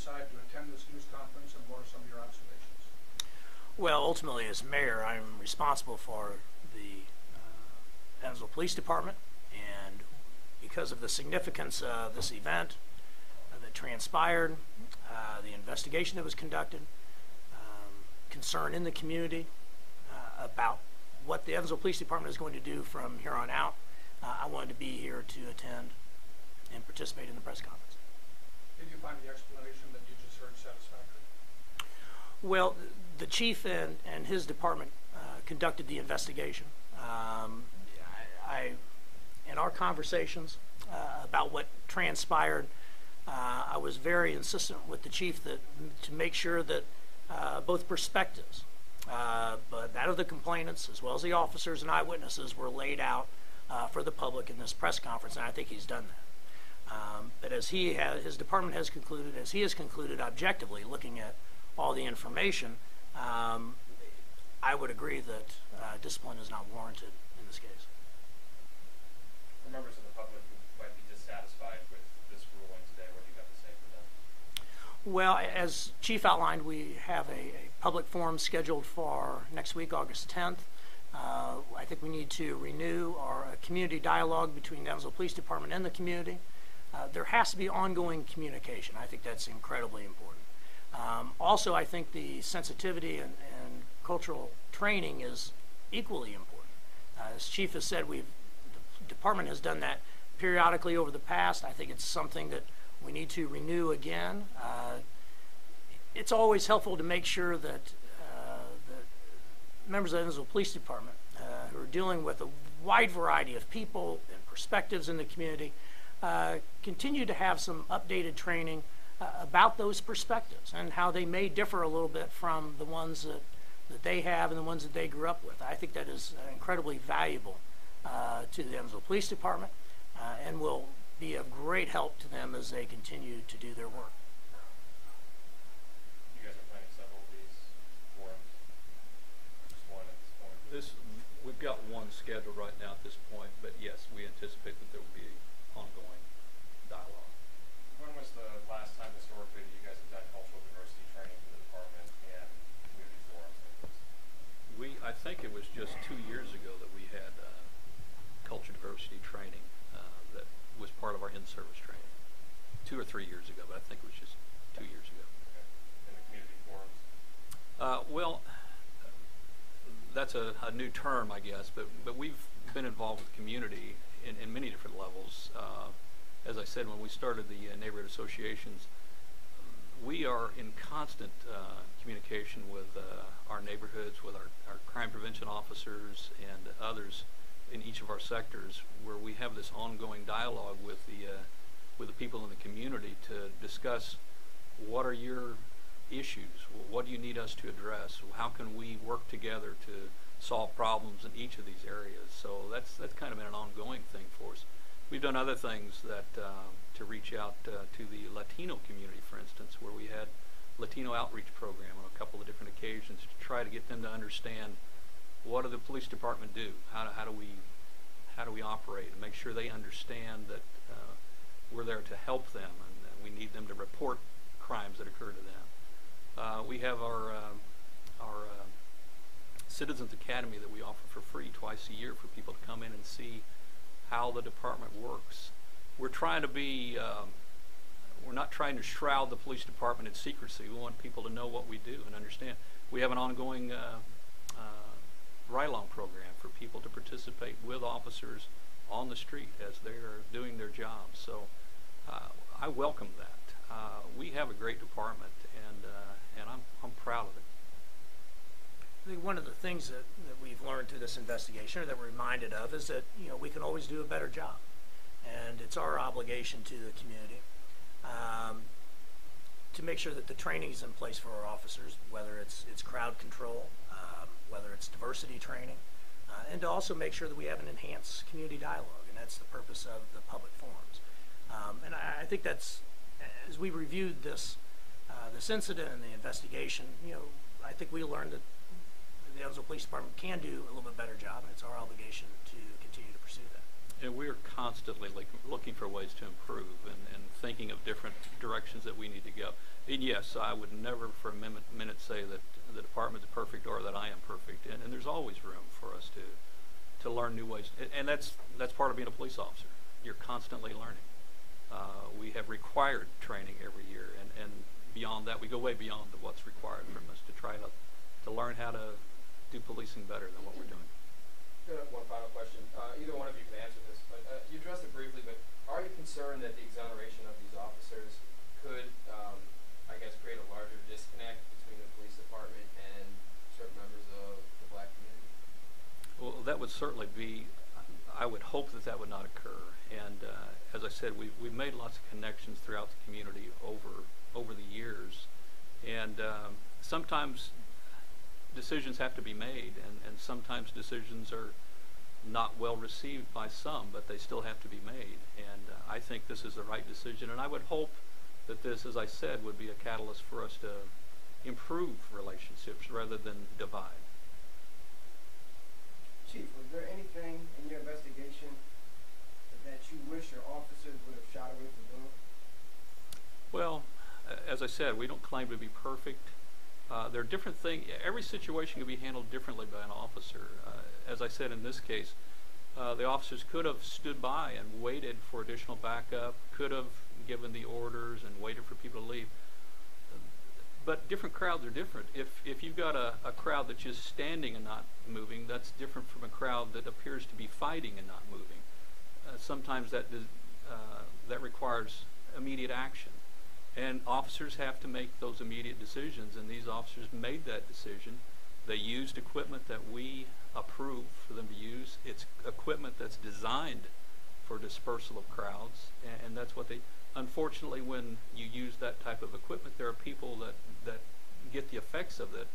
decide to attend this news conference, and what are some of your observations? Well, ultimately, as mayor, I'm responsible for the Evansville Police Department, and because of the significance of this event that transpired, the investigation that was conducted, concern in the community about what the Evansville Police Department is going to do from here on out, I wanted to be here to attend and participate in the press conference. Did you find the explanation that you just heard satisfactory? Well, the chief and his department conducted the investigation. In our conversations about what transpired, I was very insistent with the chief to make sure that both perspectives, but that of the complainants as well as the officers and eyewitnesses, were laid out for the public in this press conference, and I think he's done that. But as his department has concluded, as he has concluded objectively, looking at all the information, I would agree that discipline is not warranted in this case. For members of the public who might be dissatisfied with this ruling today, what do you have to say for them? Well, as Chief outlined, we have a public forum scheduled for next week, August 10th. I think we need to renew our community dialogue between the Evansville Police Department and the community. There has to be ongoing communication. I think that's incredibly important. Also, I think the sensitivity and cultural training is equally important. As Chief has said, the department has done that periodically over the past. I think it's something that we need to renew again. It's always helpful to make sure that members of the Evansville Police Department, who are dealing with a wide variety of people and perspectives in the community, continue to have some updated training about those perspectives and how they may differ a little bit from the ones that they have and the ones that they grew up with. I think that is incredibly valuable to the Evansville Police Department and will be of great help to them as they continue to do their work. You guys are planning several of these forums? Just one at this point? We've got one scheduled right now at this point, but yes, we anticipate that there will be ongoing dialogue. When was the last time historically that you guys have done cultural diversity training for the department and community forums like this? I think it was just 2 years ago that we had culture diversity training that was part of our in-service training. 2 or 3 years ago, but I think it was just 2 years ago. Okay. And the community forums? Well, that's a new term, I guess, but we've been involved with community in many different levels. As I said, when we started the neighborhood associations, we are in constant communication with our neighborhoods, with our crime prevention officers and others in each of our sectors, where we have this ongoing dialogue with the people in the community to discuss what are your issues, what do you need us to address, how can we work together to solve problems in each of these areas. So that's kind of been an ongoing thing for us. We've done other things that to reach out to the Latino community, for instance, where we had Latino outreach program on a couple of different occasions to try to get them to understand what does the police department do, how do we operate, and make sure they understand that we're there to help them and we need them to report crimes that occur to them. We have our Citizens Academy that we offer for free twice a year for people to come in and see how the department works. We're trying to be, we're not trying to shroud the police department in secrecy. We want people to know what we do and understand. We have an ongoing ride-along program for people to participate with officers on the street as they're doing their jobs. So I welcome that. We have a great department, and I'm proud of it. I think one of the things that we've learned through this investigation, or that we're reminded of, is that we can always do a better job, and it's our obligation to the community to make sure that the training is in place for our officers, whether it's crowd control, whether it's diversity training, and to also make sure that we have an enhanced community dialogue, and that's the purpose of the public forums. And I think that's, as we reviewed this incident and the investigation, I think we learned that the Evansville Police Department can do a little bit better job, and it's our obligation to continue to pursue that. And we are constantly looking for ways to improve and thinking of different directions that we need to go. And yes, I would never for a minute say that the department is perfect or that I am perfect. And there's always room for us to learn new ways. And that's part of being a police officer. You're constantly learning. We have required training every year, and beyond that, we go way beyond what's required from us to try to learn how to do policing better than what we're doing. One final question. Either one of you can answer this, but you addressed it briefly, but are you concerned that the exoneration of these officers could, I guess, create a larger disconnect between the police department and certain members of the black community? Well, that would certainly be, I would hope that that would not occur. And as I said, we've made lots of connections throughout the community over the years. And sometimes decisions have to be made, and sometimes decisions are not well received by some, but they still have to be made. And I think this is the right decision, and I would hope that this, as I said, would be a catalyst for us to improve relationships rather than divide. Chief, was there anything in your investigation that you wish your officers would have shied away from doing? Well, as I said, we don't claim to be perfect. There are different things. Every situation can be handled differently by an officer. As I said in this case, the officers could have stood by and waited for additional backup, could have given the orders and waited for people to leave. But different crowds are different. If you've got a crowd that's just standing and not moving, that's different from a crowd that appears to be fighting and not moving. Sometimes that requires immediate action. And officers have to make those immediate decisions, and these officers made that decision. They used equipment that we approve for them to use. It's equipment that's designed for dispersal of crowds, and that's what they... Unfortunately, when you use that type of equipment, there are people that get the effects of it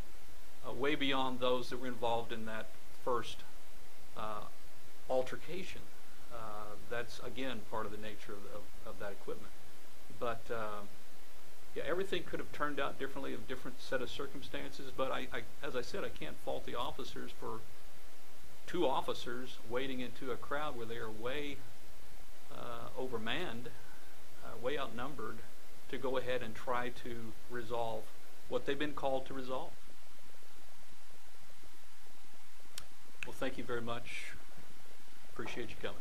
way beyond those that were involved in that first altercation. That's, again, part of the nature of that equipment. But... yeah, everything could have turned out differently, a different set of circumstances, but as I said, I can't fault the officers for two officers wading into a crowd where they are way overmanned, way outnumbered, to go ahead and try to resolve what they've been called to resolve. Well, thank you very much. Appreciate you coming.